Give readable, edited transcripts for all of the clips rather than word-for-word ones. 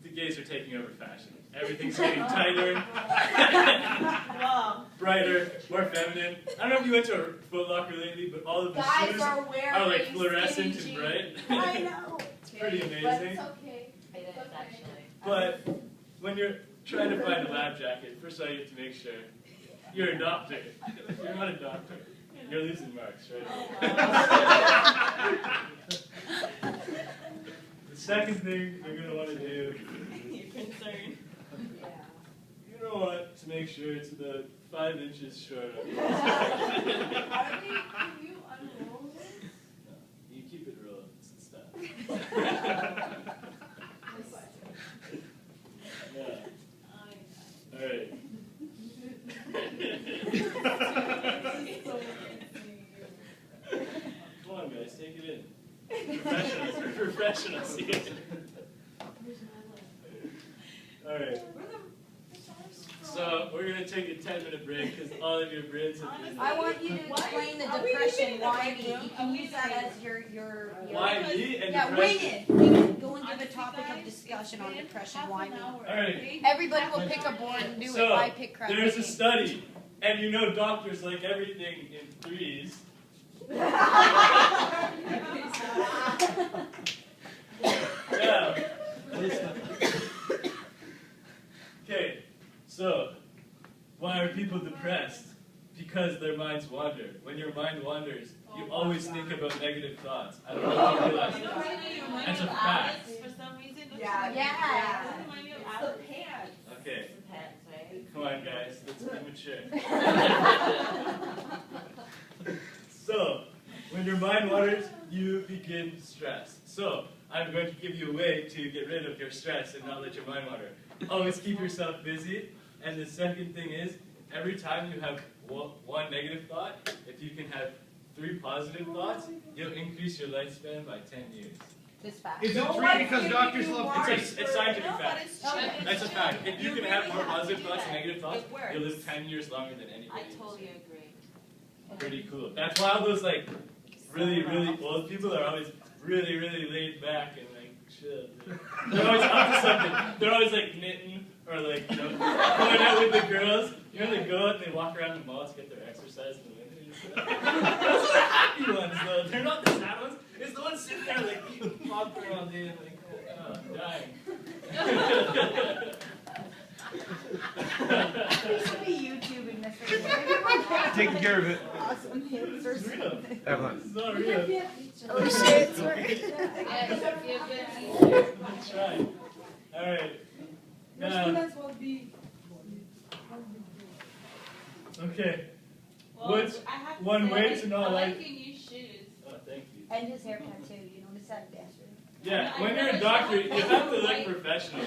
the gays are taking over fashion. Everything's getting tighter, brighter, more feminine. I don't know if you went to a Foot Locker lately, but all of the shoes are like fluorescent and bright. I know. It's pretty amazing. But it's okay. It is actually. But when you're trying to find a lab jacket, first of all you have to make sure you're a doctor. If you're not a doctor, you're losing marks, right? The second thing you're going to want to do, You're concerned. you're going to want to make sure it's about 5 inches shorter. Can you unroll this? No, you keep it rolling, it's the stuff. Yeah. All right. Come on, guys, take it in. Professionals, we're professionals here. All right. So we're gonna take a 10-minute break because all of your brains have been. I want you to explain the depression. Why me? You can use that as your Why me and yeah, wing depression? it. You can go and give a topic of discussion on depression. Why me? All right. Everybody will pick a board and do it. So I pick crap. there's a study, and you know doctors like everything in threes. Yeah. Okay, so why are people depressed? Because their minds wander. When your mind wanders, you always think about negative thoughts. I don't know if you realize that. That's a fact. For some reason. Yeah. It's the pants. Okay, It's the pants, right? come on guys, let's be mature. So, when your mind wanders, you begin stress. So, I'm going to give you a way to get rid of your stress and not let your mind wander. Always keep yourself busy. And the second thing is, every time you have one negative thought, if you can have 3 positive thoughts, you'll increase your lifespan by 10 years. This fact. Is it true because doctors love It's scientific No, but fact. it's true. That's a fact. If you can have more positive thoughts and negative thoughts, It works. you'll live 10 years longer than anybody I else. totally agree. Pretty cool. That's why all those like really old people are always really laid back and like chill. They're always up to something. They're always like knitting or like going out with the girls. You know, they go out and they walk around the mall to get their exercise in the winter. Those are the happy ones though. They're not the sad ones. It's the ones sitting there like eating popcorn all day and like dying. We should be YouTubing this right taking care of it. Awesome hits or This is real. something. Everyone. This is not real. Oh shit, sorry. Yes, be a good That's right. All right. Now, okay. What's one way to not I like? like your new shoes. Oh, thank you. And his haircut too. You notice that, Dasher? Yeah, when you're a doctor, you have to look professional.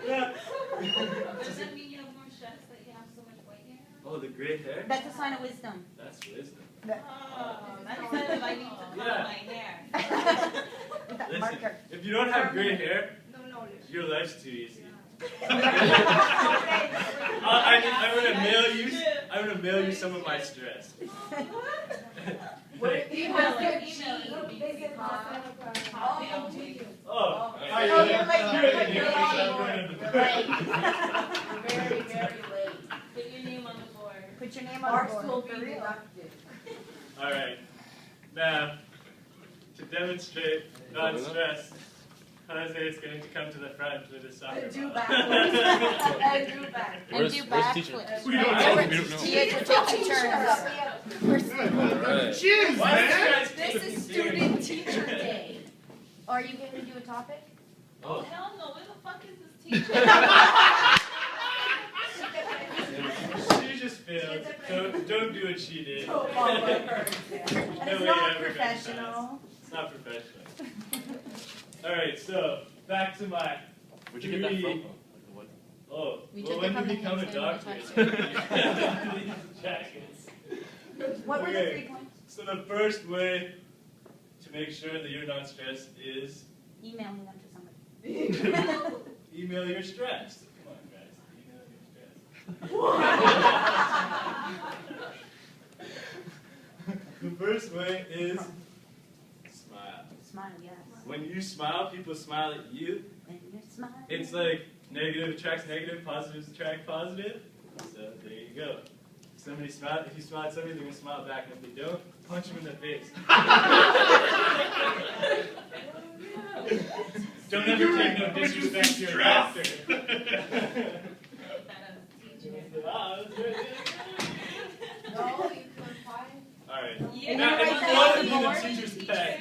Yeah. Does that mean you have more stress that you have so much white hair? Oh, the gray hair? That's a sign of wisdom. That's wisdom. Oh, that says I need to color Yeah. my hair. With that Listen, marker. if you don't have gray hair, No. your life's too easy. Okay. I'm gonna mail you. I'm gonna mail you some of my stress. Email it. Oh, Oh, you're late. You're Very, very late. Put your name on the board. Put your name on the board. For real. all right. Now, to demonstrate non-stress, Jose is going to come to the front with his soccer ball. And do backflips. We don't know. We're taking turns. Cheers, Why don't you man. guys This keep is doing student teacher day. Are you going to do a topic? Oh, hell no. Where the fuck is this teacher? She just failed. Don't do what she did. It's No way not ever gonna professional. pass. It's not professional. All right, so back to my. Where'd you get that from? What? Oh, We well, took when it from you the become a Hands doctor, Down it's Touch. these jackets. What were the Okay. 3 points? So the first way to make sure that you're not stressed is Emailing them to somebody. email your stress. Come on, guys, email your stress. The first way is smile. smile, yes. When you smile, people smile at you. When you smile. It's like negative attracts negative, positive attract positive. So there you go. If somebody smile, if you smile at somebody, they're gonna smile back, and if they don't, punch them in the face. Don't ever take no disrespect to your master. No, you can find. Alright. Yeah, Now, if right you there want on to the be the board. teacher's pet,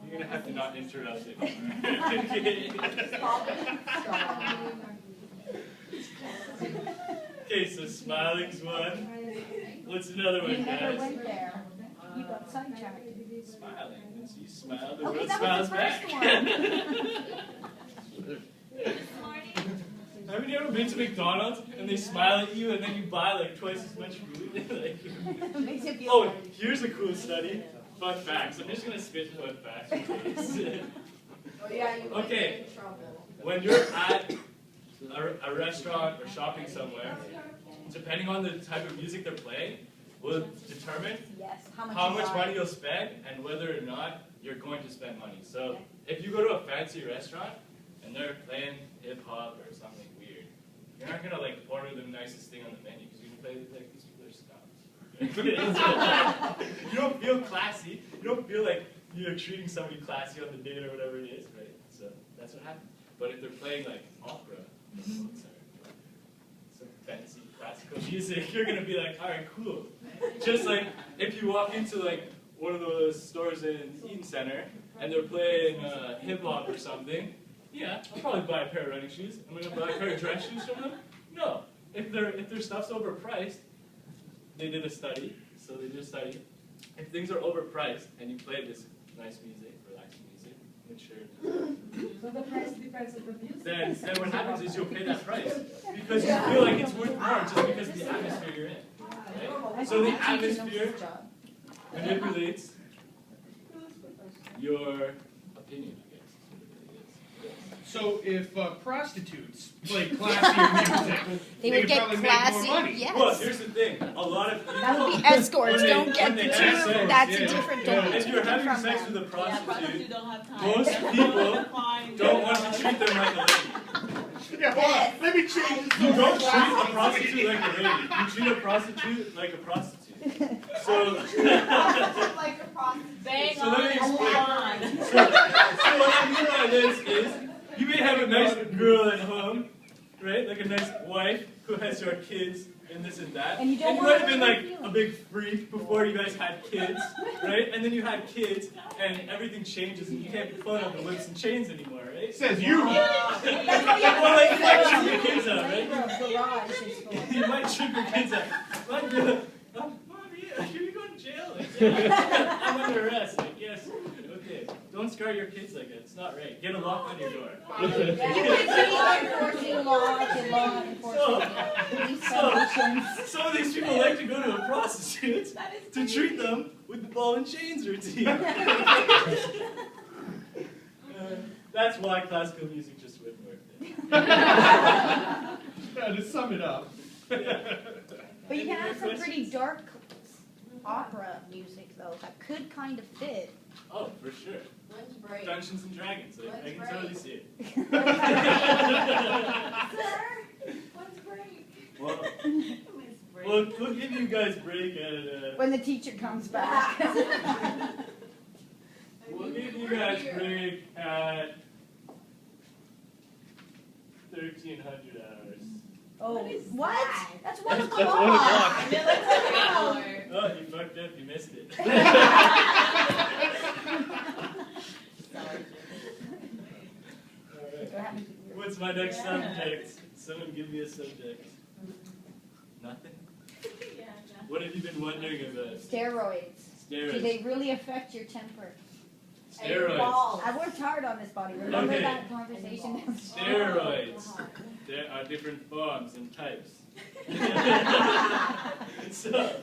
you're gonna have to not interrupt it. Okay, so smiling's one. What's another You one, never guys? went there. You got sidetracked. Smiling. Once you smile, the Okay, world that smiles was the back. first Haven't you ever been to McDonald's and they smile at you and then you buy like twice as much food? Like, one. Makes you feel oh, good. here's a cool study. Fun facts. I'm just gonna spit fun facts. Oh yeah, you might Okay. get in trouble. When you're at a restaurant or shopping somewhere, depending on the type of music they're playing, will determine Yes. how you much buy. money you'll spend and whether or not you're going to spend money. So if you go to a fancy restaurant and they're playing hip hop or something weird, you're not gonna like order the nicest thing on the menu because you're gonna play like these people are scum. You don't feel classy. You don't feel like you're treating somebody classy on the date or whatever it is, right? So that's what happens. But if they're playing like opera, Mozart, some fancy classical music, you're gonna be like, all right, cool. Just like if you walk into like one of those stores in Eaton Center and they're playing hip hop or something, yeah, I'll probably buy a pair of running shoes. I'm gonna buy a pair of dress shoes from them. No, if their stuff's overpriced, they did a study. So they did a study. If things are overpriced and you play this nice music, relaxing music, mature, So the price depends on the music. then what happens is you'll pay that price because you feel like it's worth more just because of the atmosphere you're in. Right? So the atmosphere manipulates your opinion, I guess. So if prostitutes play classier music, They they would get probably classy. make more money. Yes. Well, here's the thing. A lot of people. That would be escorts. when they- Don't get when the they two. have sex, That's yeah. a different. Yeah, Don't if you're take it having from sex them. with a Yeah, prostitute, prostitutes don't have time. most people Fine. don't want to treat them like a lady. Yeah, hold on. Let me change this. You don't treat a prostitute like a lady. You treat a prostitute like a prostitute. So, Like a prostitute. Bang So on let me and explain. on. so what I mean by this is, you may have a nice girl at home, right? Like a nice wife who has your kids and this and that. And you don't you want might have her been to like feel a big freak before you guys had kids, right? And then you had kids, and everything changes, and you can't be pulling on the whips and chains anymore, right? Says you. Well, like, you might trip your kids out, right? You might trip your kids out. Like, Mom, yeah, you're going to jail. Like, yeah, I'm under arrest. Like, yes. Okay. Don't scar your kids like that. It's not right. Get a lock on your door. You could be enforcing laws and law enforcement. Police foundations. Some of these people like to go to a prostitute to treat them with the ball and chains routine. That's why classical music just wouldn't work there. To sum it up. But you can have some pretty dark opera music though that could kind of fit. Oh, for sure. When's break? Dungeons and Dragons. I can totally see it. When's break? Well, When's break? we'll give you guys break at When the teacher comes back. we'll give you guys break at 1,300 hours. Oh, what? That's 1 That's o'clock. 1 o'clock. Oh, you fucked up. You missed it. Alright. What's my next subject? Someone give me a subject. Nothing? What have you been wondering about? Steroids. Do Steroids. they really affect your temper? Steroids. I worked hard on this body. Remember Okay. that conversation? Steroids. There are different forms and types. So,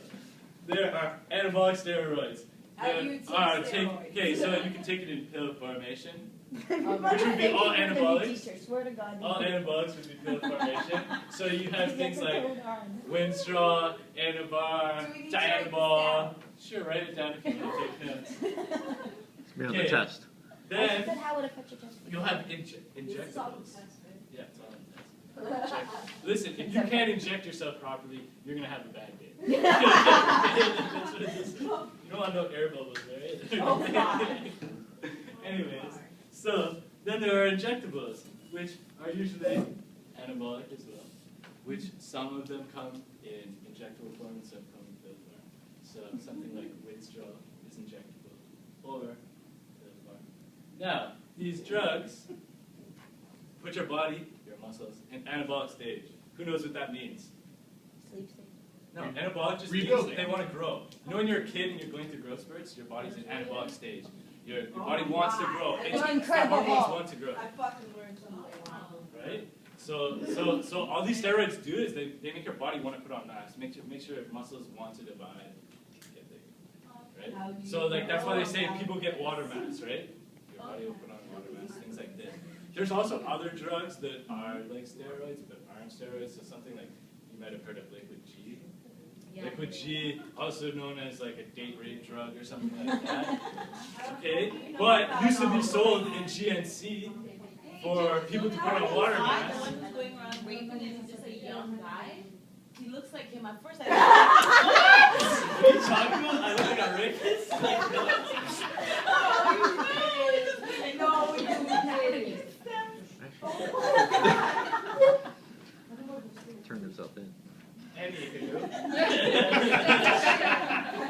there are anabolic steroids. Okay, so you can take it in pill formation. Which would be all anabolics. Teacher, swear to God. All anabolics would be pill formation. So you have things like Winstraw, Anabar, Dianabol. Sure, write it down if you want to take notes. We have the Okay. test. Then But how would it affect your chest? you'll have injectables. Yeah, it's all in the test. Listen, if you can't inject yourself properly, you're gonna have a bad day. That's what it is. You don't want no air bubbles, right? Oh, God. Anyways, so then there are injectables, which are usually anabolic as well, which some of them come in injectable form and some come in pill form. So something like Winstrol is injectable or pill form. Now, these drugs put your body, your muscles, in anabolic stage. Who knows what that means? Sleep stage. No, anabolic just means Rebuilding. they want to grow. You know when you're a kid and you're going through growth spurts, your body's in anabolic stage. Your body wants to grow. It's incredible. Hormones want to grow. I fucking learned something. Right? So all these steroids do is they make your body want to put on mass, make sure muscles want to divide, get bigger. Right? So like that's why they say people get water mass, right? Your body will put on water mass, things like this. There's also other drugs that are like steroids but aren't steroids. So something like you might have heard of liquid G. Liquid G, also known as like a date rape drug or something like that. Okay, but used to be sold in GNC for people to put on water The mass. one who's going around raping is just a young guy. He looks like him. At first, I What are you talking about? I look like a rapist? No, you didn't. Turn yourself in. Anywho.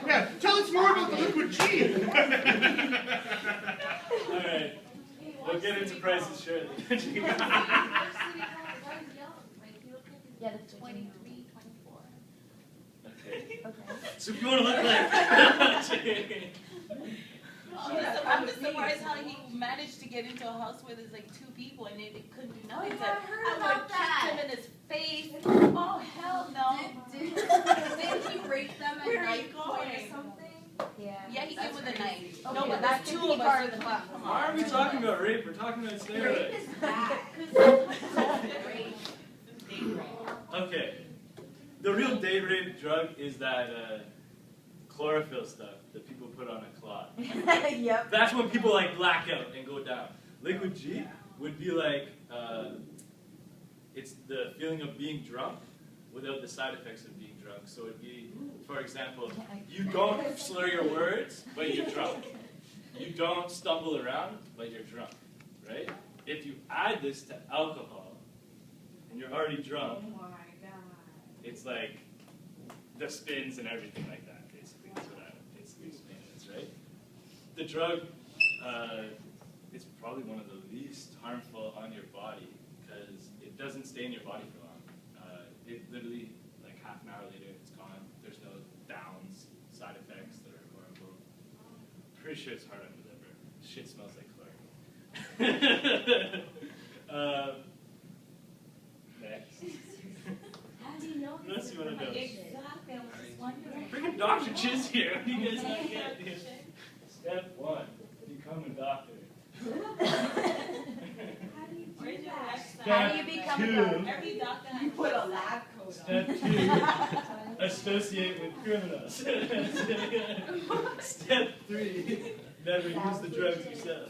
Yeah, tell us more about the liquid G. Alright, we'll get into prices shortly. Yeah, the 23, 24. Okay. Okay. So if you want to look like... I'm just surprised how he managed to get into a house where there's like two people and they couldn't do nothing. yeah, I heard I would about have that. kicked him in his face. Oh, hell no. Didn't he break them at Where are you knife point or going? something? Yeah. Yeah, he came with a knife. Okay, No, but that's there's the two of key us. part So of the come class. Why are we on. talking about rape? We're talking about steroids. Rape is bad. Okay. The real date rape drug is that chlorophyll stuff that people put on a clot. Yep. That's when people like black out and go down. Liquid G would be like, it's the feeling of being drunk without the side effects of being drunk. So it'd be, for example, you don't slur your words, but you're drunk. You don't stumble around, but you're drunk, right? If you add this to alcohol, and you're already drunk, Oh my god. it's like the spins and everything like that, basically. That's what I basically explains, right? The drug is probably one of the least harmful on your body because it doesn't stay in your body for long. It literally, like half an hour later, it's gone. There's no downs, side effects that are horrible. Pretty sure it's hard on the liver. Shit smells like chlorine. Next. How do you know? Unless you want to know. Exactly. I was just wondering. Freaking Dr. Chiz here. What do you guys not get? Step 1, become a doctor. How do you do Where'd you that? watch Step that? How do you become a 2, doctor? Every doctor has You put a lab coat on. Step 2, associate with criminals. Step 3, never use the drugs yourself.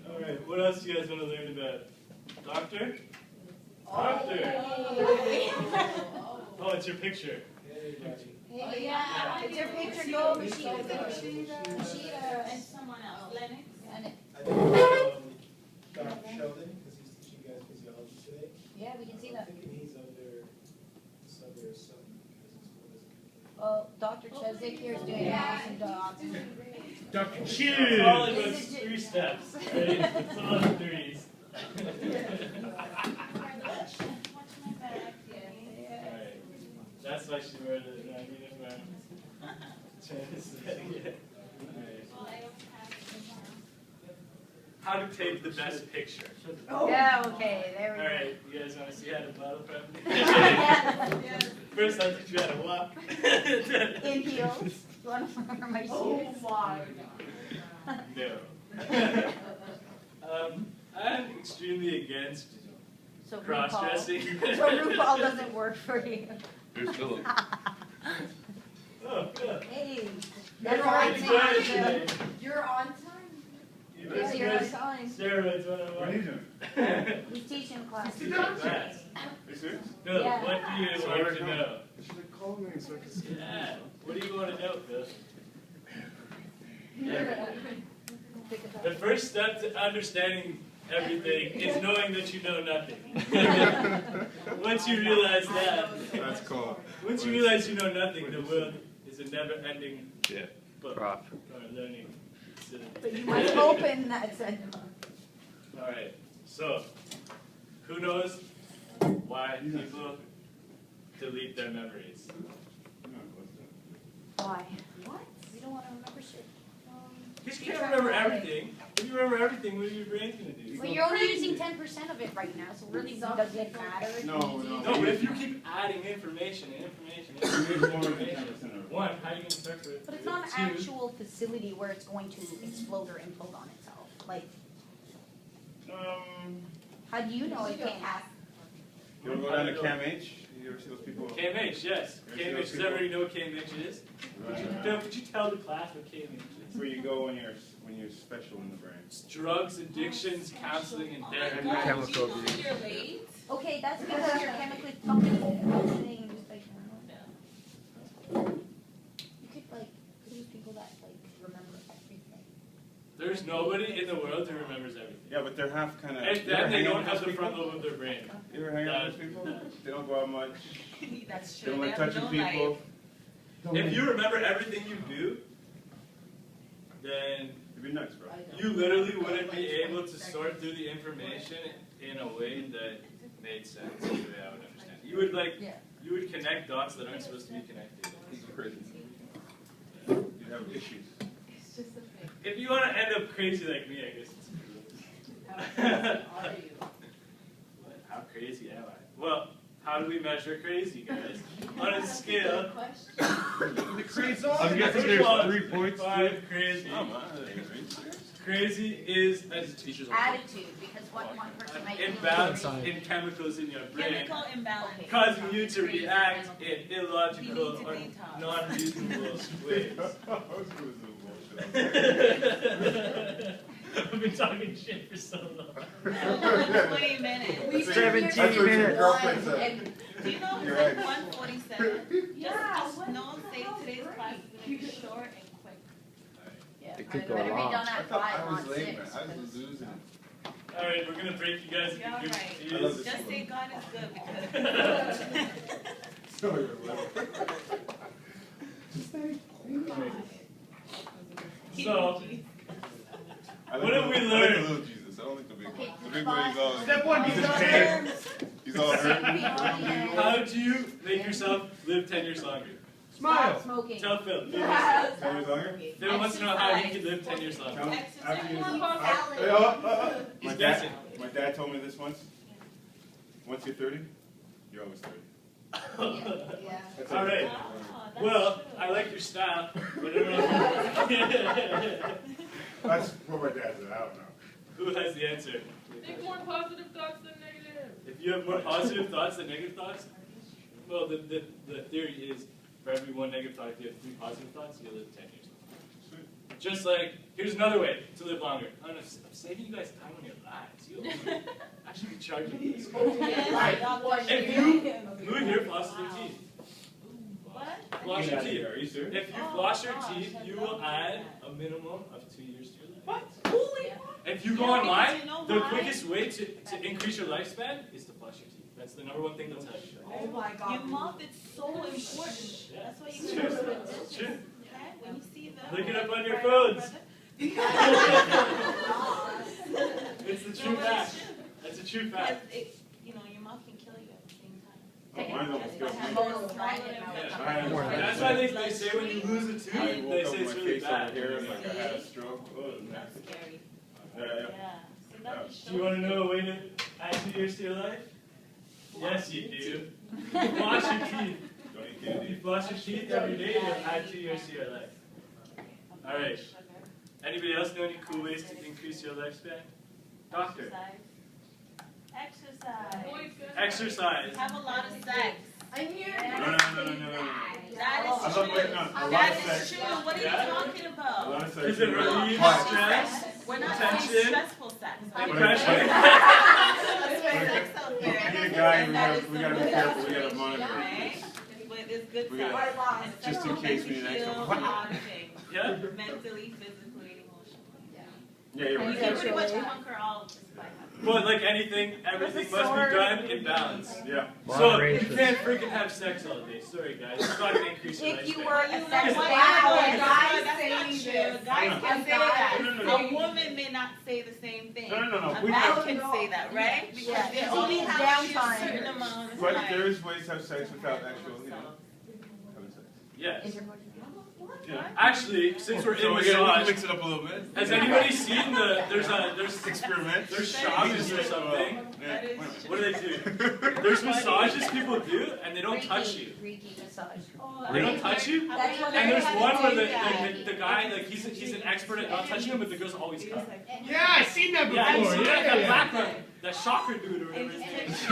Alright, what else do you guys want to learn about? Doctor? Doctor! Oh, it's your picture. Oh, yeah. It's your picture gold. and someone else. Lennox. I think Dr. Sheldon, because he's teaching you guys physiology today. Yeah, we can see I'm that. thinking he's under something because his school doesn't. Well, Dr. Chezik here is doing an awesome job. Dr. It's Cheers. all in those 3 steps, right? It's all in 3s. Watch my back. Alright. That's why she wore the uniform. Alright. How to take the best picture. Yeah, okay, there we go. Alright, you guys want to see how to bottle properly? First, I'll teach you how to walk. In heels. You want to wear my Oh shoes? my No. I'm extremely against So RuPaul. cross-dressing. So RuPaul doesn't work for you. Here's Philip. Oh, good. Hey. That's all I'm It's saying. good. You're on time. Yeah, you're on time. Steroids 101. He's teaching class. Class. Are you serious? Bill, Yeah. what do you So want where to to go? know? She should call me so I can see. Yeah. What do you want to know, Bill? The first step to understanding everything is knowing that you know nothing. Once you realize that, That's cool. once you realize you know nothing, the world is a never-ending Yeah. book Prop. or learning facility. But you must open that sentence. All right. So, who knows why people delete their memories? Why? What? We don't want to remember shit. Because you can't remember everything. If you remember everything, what are your brain going to do? Well, you're only using 10% of it right now, so really does it matter? No. No, but if you keep adding information, one, how are you going to search for it? But it's not an Two, actual facility where it's going to explode or implode on itself. Like, how do you know it can't happen? You ever go down to CAMH? You ever see those people? KMH, yes. KMH, does everybody know what KMH is? Could you tell the class what KMH is? Where you go when you're special in the brain. It's drugs, addictions, counseling, and therapy. Chemical Do you abuse. know you're late? Okay, that's because you're chemically functioning just like you could like lose people that like remember everything. There's nobody in the world who remembers everything. Yeah, but they're half kind of. And then they don't have the front lobe of their brain. You ever hang out with those people? They don't go out much. That's They true. don't like They have touching no people. life. If you remember everything you do, then It'd be nuts, bro. you literally wouldn't be able to sort through the information in a way that made sense, the way I would understand. You would you would connect dots that aren't supposed to be connected. It's crazy. You'd have issues. It's just a thing. If you want to end up crazy like me, I guess it's cool. Are you? What? How crazy am I? Well, how do we measure crazy, guys? On a scale, The crazy. I'm guessing First of all, there's 3 points. 5 crazy. Come on. Crazy is an Attitude, because what one person might do. imbalance in chemicals in your brain, Chemical imbalance. causing you to react in You illogical need to or detox. non-reasonable ways. I've been talking shit for so long. 20 minutes. We 17 That's what your minutes. girlfriend said. Do you know You're it's like right. 1:47? Yeah, Just know, say today's class is going to be short and quick. Yeah. It could go Better be long. done I at thought 5, I was not late, man. 6. I was losing it. Alright, we're gonna break you guys You're into groups alright. of I love twos. this. Just say God is good because. So you're little. So, I like What have the- we I like learned? the little Jesus. I don't like the big Okay, one. The big one, he's Step one, he's all on he's all hurt. how do you make yourself live 10 years longer? Smile. Stop smoking. Tell Phil. 10 years longer? Phil wants to know how he can live 10 years longer. Tell him. Exercise. After you- Salad. My He's dad, guessing. my dad told me this once. Once you're 30, you're always 30. Yeah. That's All right. Oh, that's Well, true. I like your style, but I don't know That's what my dad said. I don't know. who has the answer. Think more positive thoughts than negative. If you have more positive thoughts than negative thoughts, well, the theory is for every one negative thought, if you have 3 positive thoughts, you'll live 10 years. Sweet. Just like, here's another way to live longer. I'm saving you guys time on your lives. You'll actually be charging me. Yes, doctor. If you, who in here flosses their teeth? What? Floss your teeth. Are you serious? If you floss your teeth, you will add a minimum of 2 years to your life. What? Holy. If you go Yeah, online, because you know the why? quickest way to increase your lifespan is to floss your teeth. That's the number one thing they'll tell you. Oh my God. Your mouth is so important. Yeah. That's why you It's can true. do it. It's true. Okay? When you see the. Look it up on your Right, phones. brother. It's the No, true but fact. it's true. That's a true fact. Because it, you know, your mouth can kill you at the same time. Oh, mine almost kills me. That's why they say when you lose a tooth, I they woke up say with it's my really face bad. over here and like I had a stroke. Oh, That's scary. yeah. Yeah. So that just Do you want to know a way to add 2 years to your life? Yes, you do. Floss your teeth. Don't eat If candy. you floss your teeth every day, you'll add 2 years to your life. All right. Anybody else know any cool ways to increase your lifespan? Doctor. Exercise. Exercise. Have a lot of sex. I knew it. No. That I'm is not true. waiting on a lot of That is sex. true. What are you Yeah. talking A about? lot of sex. Is it really But- stress? We're not Tension? saying stressful sex. Depression? There's sex out If there. you need a guy, And that is we gotta be some careful, we good gotta sex, monitor. right? But it's good We sex. gotta- And just sex in will case make we you need an extra feel one. a lot of things. Yeah. Mentally, physically, emotionally. Yeah, you're You right. can pretty much conquer all just by having. But like anything, everything must be done in balance. Yeah. So you can't freaking have sex all day. Sorry guys, it's not gonna increase your If you lifespan. were a You sex know what? wow, That's guys saying not true. this. Guys can say that. No. A woman may not say the same thing. No. A We man know. can say that, right? Because Yeah. they It's only only have a downtime. certain amount of But time. there is ways to have sex without actual, having sex. Yes. Yeah. Actually, since we're in So we massage, mix it up a little bit. has anybody seen there's Experiment. there's showers or something? That is What do they do? There's massages people do, and they don't touch you. Reiki massage. They don't touch you. That's what And there's they one where do. the guy, like he's an expert at not touching him, but the girls always come. Yeah, I seen that before. Yeah, you see that Yeah. black one, that shocker dude or whatever And his just name is. take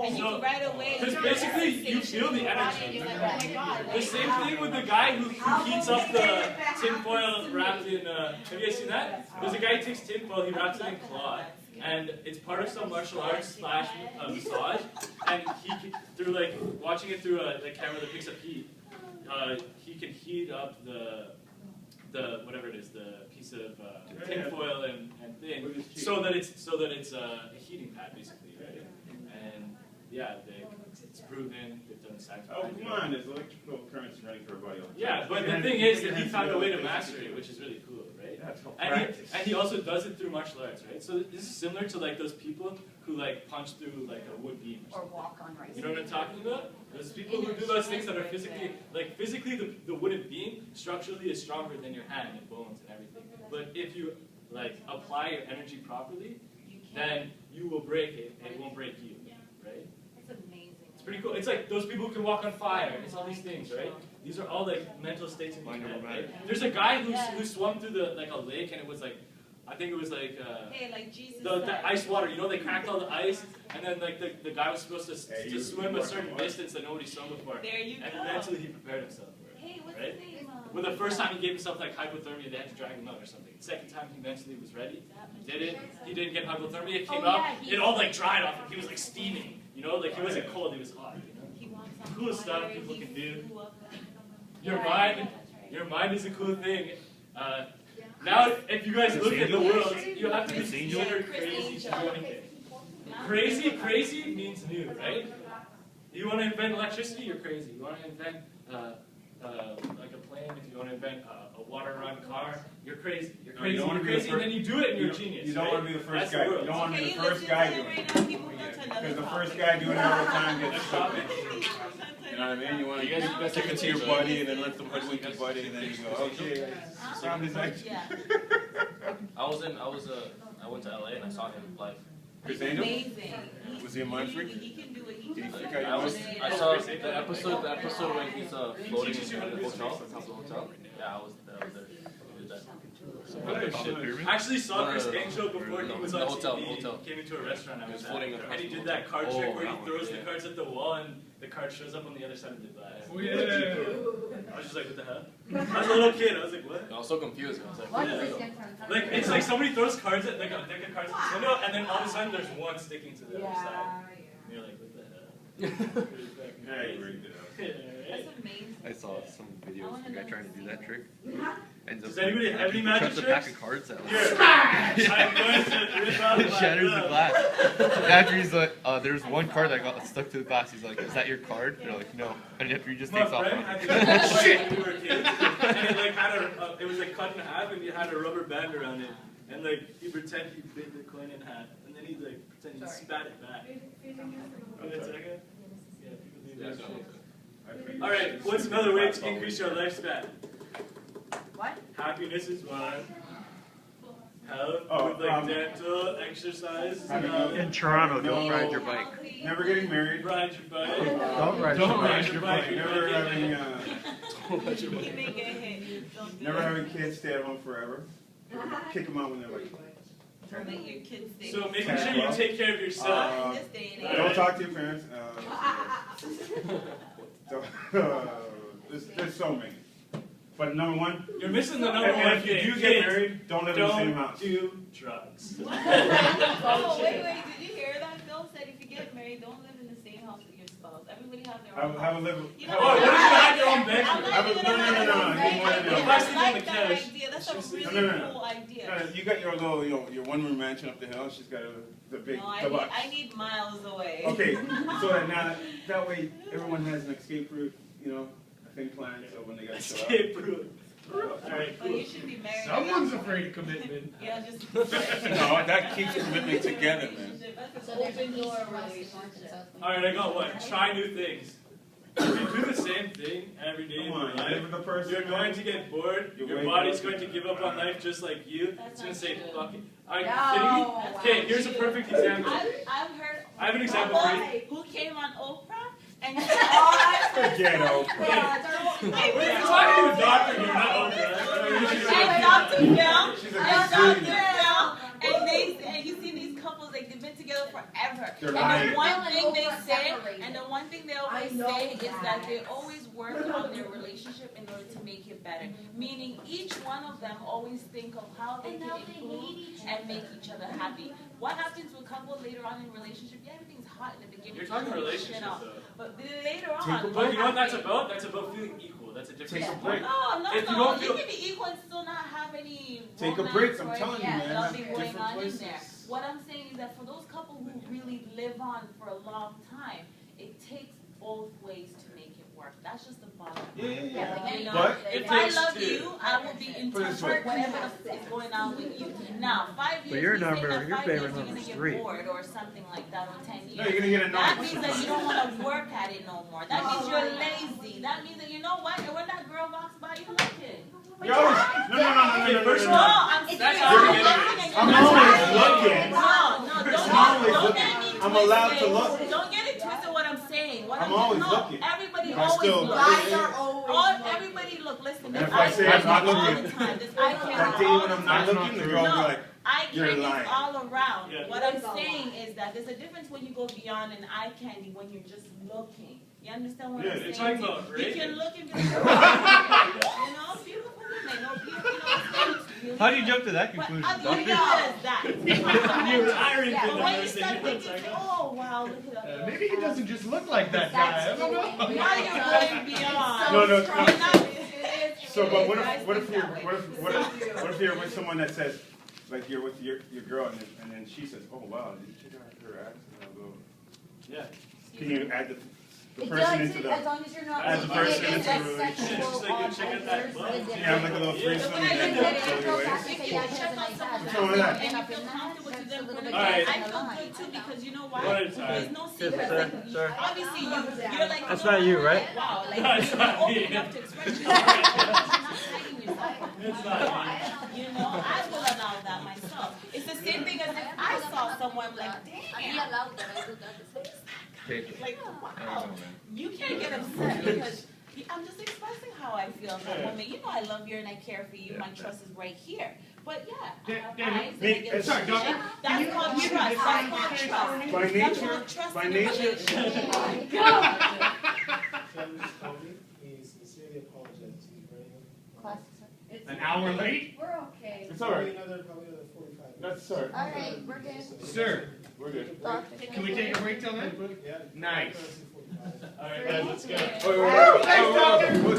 and you So- right away. Because basically you feel the energy. You're like, oh my god. The same thing with the guy who heats up the tinfoil wrapped in, have you guys seen that? There's a guy who takes tinfoil, he wraps it in cloth, and it's part of some martial arts / massage, and through like, watching it through a camera that picks up heat, he can heat up the whatever it is, the piece of tinfoil and thing, so that it's a heating pad basically, right? And yeah, it's proven, they've done science. Oh, come on, there's electrical currents running through our body all the time. Yeah, but the thing is that he found a way to master it, which is really cool, right? That's called And practice. he also does it through martial arts, right? So this is similar to like those people who like punch through like a wood beam or Or something. walk on rice. You know what I'm talking about? Those people who do those things that are physically the wooden beam structurally is stronger than your hand and bones and everything. But if you like apply your energy properly, then you will break it and it won't break you, right? It's amazing. It's pretty cool. It's like those people who can walk on fire. It's all these things, right? These are all like mental states in your head, right? There's a guy who swam through like a lake and it was like, I think it was like Hey, like Jesus the said. ice water. You know, they cracked all the ice and then like the guy was supposed to swim a certain distance that nobody swum before. There you And go. eventually he prepared himself for it. Hey, what's Right? his name? Well, the first time he gave himself like hypothermia, they had to drag him out or something. The second time he mentally was ready, did it. He didn't get hypothermia. It came Oh, out. yeah, It all like dried off him. He was like steaming. You know, like he wasn't cold. He was hot. You know? He walks on Cool stuff water, people he can do. flew up. Your mind is a cool thing. Now, if you guys look at the world, you have to be considered crazy to do anything. Crazy means new, right? You want to invent electricity, you're crazy. You want to invent like a plane, if you want to invent a water-run car, you're crazy. You're No, crazy, you don't wanna you're be the crazy, and then you do it and you're a genius. You don't right? want to be the first That's guy. the You world. don't want to be Okay, the you first listen guy to doing it it. right now. People go to another Because the topic. first guy doing it all the time gets Next stuck. topic. You know what I mean? You want to You guys stick it to your buddy and then let them hoodwink your buddy and then you go, okay, somebody's like, Yeah. I went to LA and I saw him live. Chris He's Angel? amazing. Was he a mind freak? He can do it. He Did he can freak do out it. your I saw the episode when he's floating in the hotel, on top of the hotel. Yeah, I was there. He did that. I actually saw Chris Angel before he was on The hotel, TV. hotel. He came into a restaurant I He was was at, floating and across he the did that card hotel. trick where he Oh, that throws one, the yeah. cards at the wall and the card shows up on the other side of the glass. Oh, yeah. I was just like, what the hell? I was a little kid. I was like, what? I was so confused. I was like, What what is is this? it? Like it's like somebody throws cards at like a deck of cards at the window, and then all of a sudden there's one sticking to the other side. And you're like, what the hell? Yeah, you rigged it up. That's amazing. I saw some videos of a guy trying to do that trick. Ends Does up anybody have any he magic chucks a pack tricks? of cards at Here, him. I'm going to rip out my Shatters the glove. glass. After he's like, there's one card that got stuck to the glass. He's like, is that your card? They're like, no. And after he just My takes off friend had running. this toy when we were kids, and it like had it was like cut in half, and it had a rubber band around it, and like he pretend he bit the coin in half, and then he like pretend he spat it back. Wait a second. Yeah, people do that shit. All right, what's another way to increase your lifespan? What? Happiness is one. Health Oh, with like dental, exercise, In Toronto, don't ride your bike. Never getting married. ride your bike. Don't ride Don't your ride bike. your bike. Never having, He may get hit. Don't do never it. having kids stay at home forever. Kick them out when they're like Or let your kids stay. So making sure you take care of yourself. In this day and age. Don't talk to your parents. There's so many. But number one, You're missing the number one if you thing. do get married, don't live in the same house. Don't do drugs. Oh, wait, did you hear that? Phil said if you get married, don't live in the same house with your spouse. Everybody has their own Have a live. You Oh, what if you have your own I'm bedroom? not even gonna No. If I sleep on the like that couch, idea. That's a she's really sleeping- cool idea. You got your little, your one-room mansion up the hill. She's got the big No, deluxe. I need miles away. Okay, so that now that way everyone has an escape route, a thing planned. So when they got to escape route. Alright, But cool. you should be married. Someone's afraid of commitment. Yeah, just. No, that keeps commitment together, man. That's So an there's open an east door and west, relationship. north and south. Alright, I got one. Try new things. If you do the same thing every day in Come your on, you live life, with the person. you're going to get bored. You Your wake body's up, going to give up on life just like you. That's It's going to not say, true. fuck it. Are you No. kidding me? Okay, here's a perfect example. I've heard. I have an example for you. Who came on Oprah and Forget Oprah. You're talking to a doctor here, not Oprah. And Dr. Phil, She's a and good Dr. Phil, and you see these couples, like they've been together forever. They're And lying. the one thing they Oprah say, separated. and the one thing they always say is that they always work on their relationship in order to make it better. Meaning each one of them always think of how they can improve and make each other happy. What happens to a couple later on in a relationship? Yeah, everything's hot in the beginning. You're talking you relationship shit off. though. But later on, But you know what that's happens? about? That's about feeling equal. That's a different Take a point. break. No, If you no. don't You feel- can be equal and still not have any Take a romance break, I'm or telling any you, man. loving That's going different on places. in there. What I'm saying is that for those couples who really live on for a long time, it takes both ways to make it work. That's just the bottom line. Yeah. You know, But if it I takes love two. you, I will be in Put it touch this way. with whatever is going on with you. Now, 5 years, your we say number- that your 5 favorite years you're number's gonna 3. get bored or something like that, or 10 years. No, you're gonna get annoyed. That means that you don't want to work at it no more. That means you're lazy. That means that you know what? And when that girl walks by, you look it. You're always, no. First of No, all, I'm It's that's serious. how I'm you're getting looking it. at I'm you. always looking. No, always don't looking. get me I'm allowed to twisted. look. Don't get it twisted what I'm saying. What I'm I'm always no, looking. Everybody But I always still- looks. Guys are always Everybody look. Listen, And this if I say eye I'm not candy all looking, the time. This eye candy That day all when the I'm not time. looking, the girl will be No. like, Eye You're candy lying. is all around. Yeah. What I'm saying is that there's a difference when you go beyond an eye candy when you're just looking. You understand what Yeah, I'm you're saying? talking about You raping. can look and be like, you know, beautiful women, no beautiful, really How do you good. jump to that But conclusion, other doctor? than that, You're tiring Yeah, for but the when you nursing. start It's thinking, like, oh wow, look at that. Maybe he doesn't just look like that guy. I don't know. Now you're going beyond. No. You're not- So, but what Guys if, what if think you're, that way. what if you're with someone that says, like you're with your girl, and then she says, oh wow, did you check out her abs? And I'll go, yeah. Can you add the It person does, into as the? long as you're not As a making person it into as a relationship. sexual Just like you on check out others, that the butt. difference. You have like a little Yeah. threesome, But and I then think go that your if ways. Say, you yeah, can he check has a out nice someone's ass. What's wrong with that? and you Up feel in that, comfortable to that's them a little going bit to Alright. I feel good too because you know why? One at a time. There's no secret. sir, Like, sir. obviously you're like That's you know not you, what? right? Wow, like No, it's you're not open me. enough to express yourself. You're not hiding yourself. It's not me. You know, I will allow that myself. It's the same thing as if I saw someone like, damn, like wow. You can't get upset because I'm just expressing how I feel in that moment. You know I love you and I care for you. My trust is right here. But yeah, I have eyes and I get Sorry, upset. doctor. That's called trust. That's called trust. By That's nature, called trust by in a nature, relationship. Sheldon just called me. He sincerely apologizes. He's running. an hour late? We're okay. It's all right. Probably another 45 minutes. That's all right. Alright, we're good. Sir, We're good. Doctor. can we take a break till then? Yeah. Nice. Alright, guys, let's go.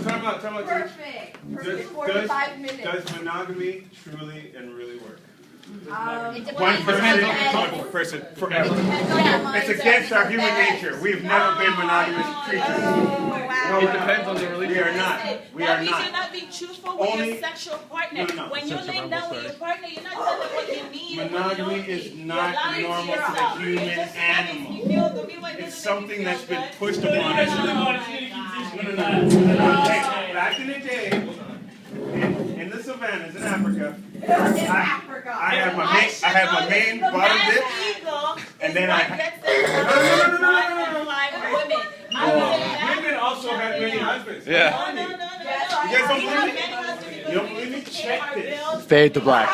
Time out. Perfect. Does- 45 minutes. Does monogamy truly and really work? It One depends. person, Depends. person, forever. Depends on your It's mindset. against our human Yes. nature. We've never been monogamous creatures. No, It depends on the We relationship. are not. We That are means you're not. not being truthful with Only- your sexual partner. No. When you're laying down with your partner, you're not telling them what you need. and what you Monogamy don't is need. not You're lying normal to the yourself. human It's just animal. you feel good. We want you It's to something make you that's feel been good. pushed No, you upon guys us. really want to Oh, see the my confusion God. with that. Hey, back in the day, in the savannas in Africa, I had my main The bottom man's dip, ego and is then what I- gets them to fly women. I was in women also have many husbands. Yeah. No. You guys don't We have believe me? many husbands because You don't we believe me? need to pay Check our this. bills. Fade to black.